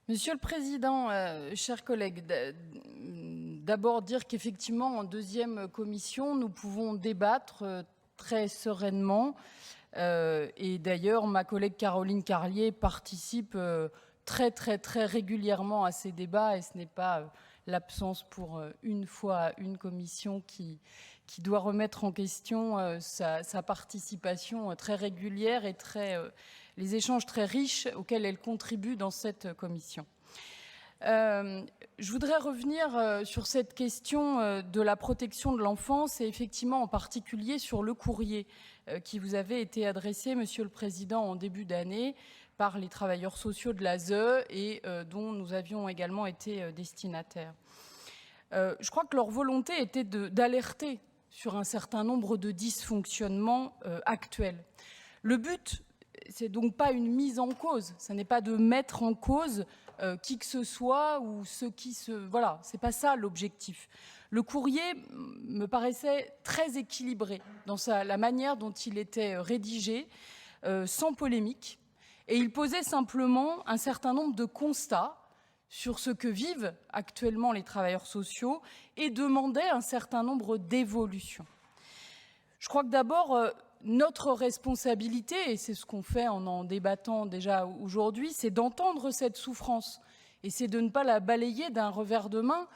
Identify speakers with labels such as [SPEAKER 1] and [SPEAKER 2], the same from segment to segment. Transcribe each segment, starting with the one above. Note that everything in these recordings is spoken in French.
[SPEAKER 1] Monsieur le Président, chers collègues, d'abord dire qu'effectivement, en deuxième commission, nous pouvons débattre très sereinement. Et d'ailleurs, ma collègue Caroline Carlier participe très régulièrement à ces débats, et ce n'est pas l'absence pour une fois à une commission qui doit remettre en question sa participation très régulière et les échanges très riches auxquels elle contribue dans cette commission. Je voudrais revenir sur cette question de la protection de l'enfance et effectivement en particulier sur le courrier qui vous avait été adressé, Monsieur le Président, en début d'année par les travailleurs sociaux de l'ASE et dont nous avions également été destinataires. Je crois que leur volonté était d'alerter sur un certain nombre de dysfonctionnements actuels. Le but, c'est donc pas une mise en cause, ce n'est pas de mettre en cause qui que ce soit ou ceux qui se... Voilà, c'est pas ça l'objectif. Le courrier me paraissait très équilibré dans la manière dont il était rédigé, sans polémique, et il posait simplement un certain nombre de constats sur ce que vivent actuellement les travailleurs sociaux et demandait un certain nombre d'évolutions. Je crois que d'abord, notre responsabilité, et c'est ce qu'on fait en débattant déjà aujourd'hui, c'est d'entendre cette souffrance et c'est de ne pas la balayer d'un revers de main,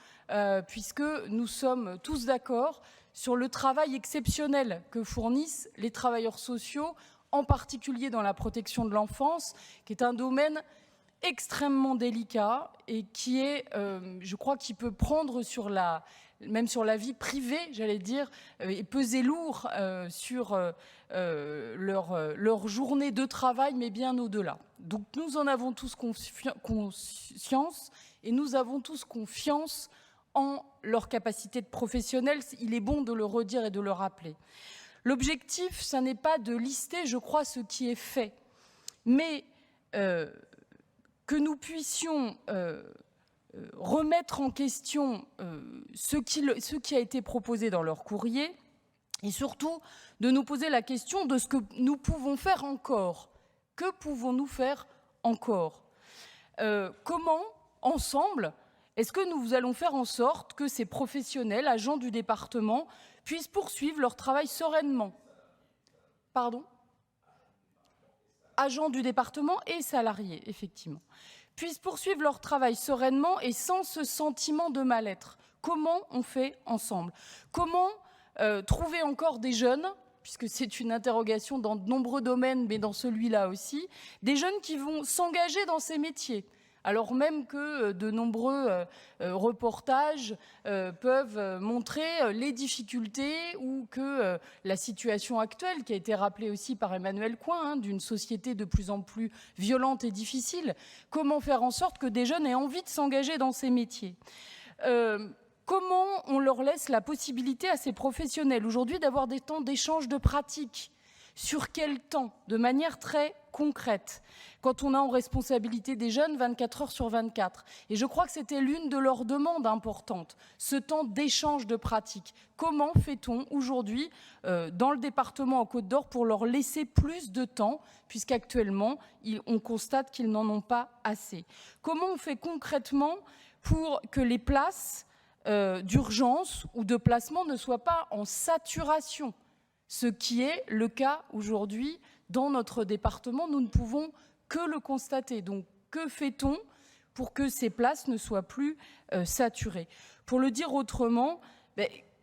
[SPEAKER 1] puisque nous sommes tous d'accord sur le travail exceptionnel que fournissent les travailleurs sociaux, en particulier dans la protection de l'enfance, qui est un domaine extrêmement délicat et qui est, je crois, qui peut prendre même sur la vie privée, j'allais dire, et peser lourd sur leur journée de travail, mais bien au-delà. Donc nous en avons tous conscience et nous avons tous confiance en leur capacité de professionnels. Il est bon de le redire et de le rappeler. L'objectif, ça n'est pas de lister, je crois, ce qui est fait, mais que nous puissions remettre en question ce qui a été proposé dans leur courrier et surtout de nous poser la question de ce que nous pouvons faire encore. Que pouvons-nous faire encore? Comment, ensemble, est-ce que nous allons faire en sorte que ces professionnels, agents du département, puissent poursuivre leur travail sereinement? Pardon? Agents du département et salariés, effectivement, puissent poursuivre leur travail sereinement et sans ce sentiment de mal-être. Comment on fait ensemble? Comment trouver encore des jeunes, puisque c'est une interrogation dans de nombreux domaines, mais dans celui-là aussi, des jeunes qui vont s'engager dans ces métiers, alors même que de nombreux reportages peuvent montrer les difficultés ou que la situation actuelle, qui a été rappelée aussi par Emmanuel Coin, d'une société de plus en plus violente et difficile, comment faire en sorte que des jeunes aient envie de s'engager dans ces métiers? Comment on leur laisse la possibilité à ces professionnels aujourd'hui d'avoir des temps d'échange de pratiques? Sur quel temps? De manière très concrète, quand on a en responsabilité des jeunes 24 heures sur 24. Et je crois que c'était l'une de leurs demandes importantes, ce temps d'échange de pratiques. Comment fait-on aujourd'hui dans le département en Côte-d'Or pour leur laisser plus de temps, puisqu'actuellement, on constate qu'ils n'en ont pas assez? Comment on fait concrètement pour que les places d'urgence ou de placement ne soient pas en saturation, ce qui est le cas aujourd'hui dans notre département? Nous ne pouvons que le constater. Donc, que fait-on pour que ces places ne soient plus saturées? Pour le dire autrement,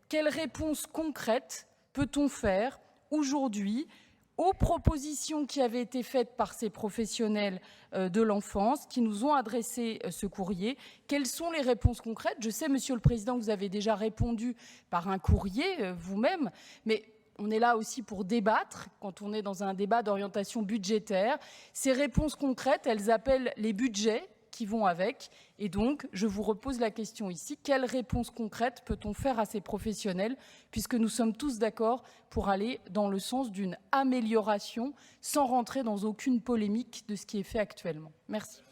[SPEAKER 1] quelle réponse concrète peut-on faire aujourd'hui aux propositions qui avaient été faites par ces professionnels de l'enfance qui nous ont adressé ce courrier? Quelles sont les réponses concrètes? Je sais, Monsieur le Président, que vous avez déjà répondu par un courrier vous-même, mais on est là aussi pour débattre, quand on est dans un débat d'orientation budgétaire. Ces réponses concrètes, elles appellent les budgets qui vont avec. Et donc, je vous repose la question ici. Quelles réponses concrètes peut-on faire à ces professionnels, puisque nous sommes tous d'accord pour aller dans le sens d'une amélioration, sans rentrer dans aucune polémique de ce qui est fait actuellement? Merci.